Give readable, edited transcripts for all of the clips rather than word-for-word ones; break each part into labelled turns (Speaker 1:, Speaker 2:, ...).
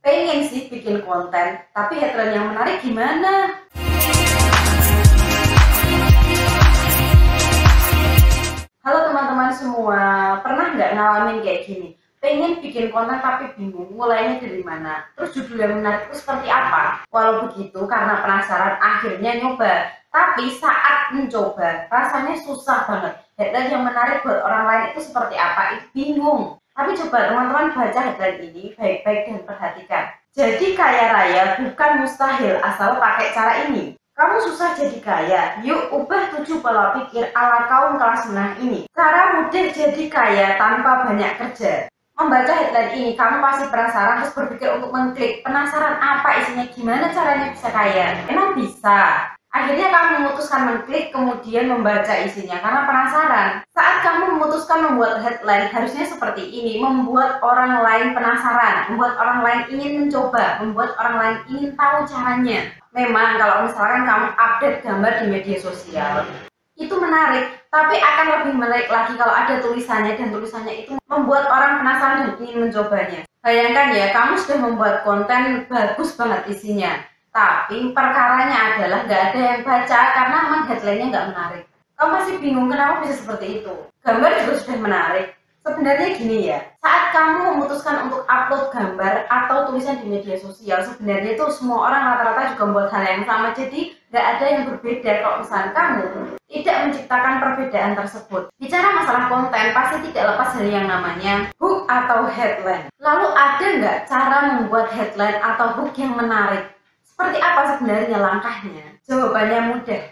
Speaker 1: Pengen sih bikin konten, tapi headline yang menarik gimana? Halo teman-teman semua, pernah nggak ngalamin kayak gini? Pengen bikin konten tapi bingung mulainya dari mana? Terus judul yang menarik itu seperti apa? Walau begitu, karena penasaran akhirnya nyoba. Tapi saat mencoba, rasanya susah banget. Headline yang menarik buat orang lain itu seperti apa? Itu bingung. Tapi coba teman-teman baca headline ini baik-baik dan perhatikan. Jadi kaya raya bukan mustahil asal pakai cara ini. Kamu susah jadi kaya, yuk ubah 7 pola pikir ala kaum kelas menengah ini. Cara mudah jadi kaya tanpa banyak kerja. Membaca headline ini, kamu pasti penasaran terus berpikir untuk mengklik. Penasaran apa isinya, gimana caranya bisa kaya? Emang bisa? Akhirnya kamu memutuskan mengklik kemudian membaca isinya karena penasaran. Saat kamu memutuskan membuat headline, harusnya seperti ini, membuat orang lain penasaran, membuat orang lain ingin mencoba, membuat orang lain ingin tahu caranya. Memang kalau misalkan kamu update gambar di media sosial, itu menarik, tapi akan lebih menarik lagi kalau ada tulisannya dan tulisannya itu membuat orang penasaran dan ingin mencobanya. Bayangkan ya, kamu sudah membuat konten bagus banget isinya, tapi perkaranya adalah nggak ada yang baca karena memang headline-nya nggak menarik. Kamu pasti bingung kenapa bisa seperti itu. Gambar juga sudah menarik. Sebenarnya gini ya, saat kamu memutuskan untuk upload gambar atau tulisan di media sosial, sebenarnya itu semua orang rata-rata juga membuat hal yang sama, jadi nggak ada yang berbeda. Kalau misalnya kamu tidak menciptakan perbedaan tersebut, bicara masalah konten pasti tidak lepas dari yang namanya hook atau headline. Lalu ada nggak cara membuat headline atau hook yang menarik? Seperti apa sebenarnya langkahnya? Jawabannya mudah.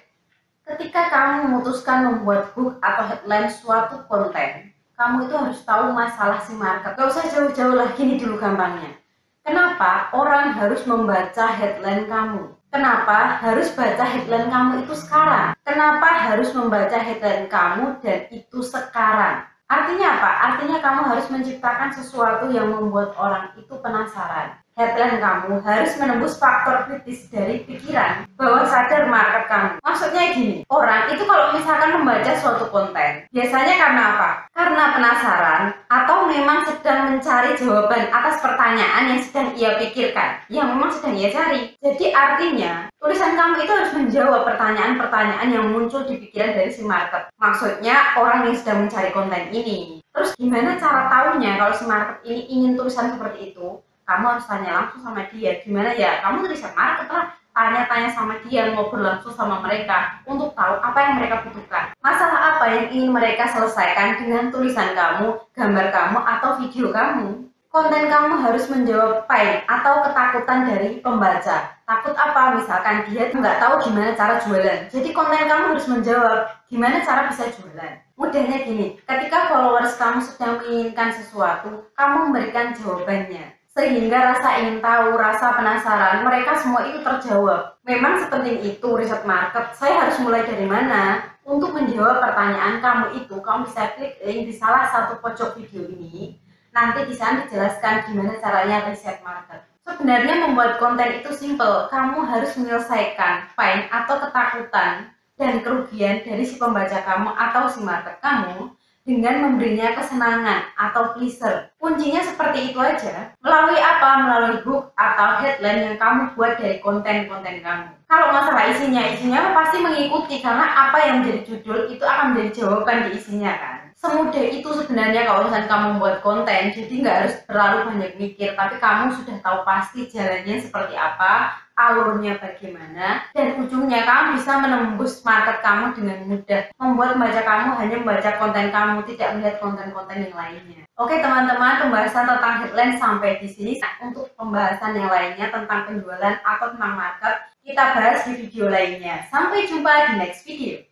Speaker 1: Ketika kamu memutuskan membuat hook atau headline suatu konten, kamu itu harus tahu masalah si market. Gak usah jauh-jauh lagi nih dulu gampangnya. Kenapa orang harus membaca headline kamu? Kenapa harus baca headline kamu itu sekarang? Kenapa harus membaca headline kamu dan itu sekarang? Artinya apa? Artinya kamu harus menciptakan sesuatu yang membuat orang itu penasaran. Headline kamu harus menembus faktor kritis dari pikiran bahwa sadar market kamu. Maksudnya gini, orang itu kalau misalkan membaca suatu konten, biasanya karena apa? Karena penasaran atau memang sedang mencari jawaban atas pertanyaan yang sedang ia pikirkan, yang memang sedang ia cari. Jadi artinya, tulisan kamu itu harus menjawab pertanyaan-pertanyaan yang muncul di pikiran dari si market. Maksudnya orang yang sedang mencari konten ini. Terus gimana cara tahunya kalau si market ini ingin tulisan seperti itu? Kamu harus tanya langsung sama dia. Gimana ya? Kamu riset market lah, tanya-tanya sama dia, ngobrol langsung sama mereka untuk tahu apa yang mereka butuhkan. Masalah apa yang ingin mereka selesaikan dengan tulisan kamu, gambar kamu, atau video kamu. Konten kamu harus menjawab pain atau ketakutan dari pembaca. Takut apa? Misalkan dia nggak tahu gimana cara jualan. Jadi konten kamu harus menjawab gimana cara bisa jualan. Mudahnya gini, ketika followers kamu sedang menginginkan sesuatu, kamu memberikan jawabannya. Sehingga rasa ingin tahu, rasa penasaran, mereka semua itu terjawab. Memang sepenting itu riset market. Saya harus mulai dari mana? Untuk menjawab pertanyaan kamu itu, kamu bisa klik link di salah satu pojok video ini. Nanti di sana dijelaskan gimana caranya riset market. Sebenarnya membuat konten itu simple. Kamu harus menyelesaikan pain atau ketakutan dan kerugian dari si pembaca kamu atau si market kamu dengan memberinya kesenangan atau pleasure. Kuncinya seperti itu aja. Melalui apa? Melalui hook atau headline yang kamu buat dari konten-konten kamu. Kalau masalah isinya pasti mengikuti karena apa yang menjadi judul itu akan menjadi jawaban di isinya kan. Semudah itu sebenarnya kalau misalnya kamu membuat konten, jadi nggak harus terlalu banyak mikir, tapi kamu sudah tahu pasti jalannya seperti apa, alurnya bagaimana, dan ujungnya kamu bisa menembus market kamu dengan mudah. Membuat pembaca kamu hanya membaca konten kamu, tidak melihat konten-konten yang lainnya. Oke teman-teman, pembahasan tentang headline sampai di sini. Untuk pembahasan yang lainnya tentang penjualan atau tentang market, kita bahas di video lainnya. Sampai jumpa di next video.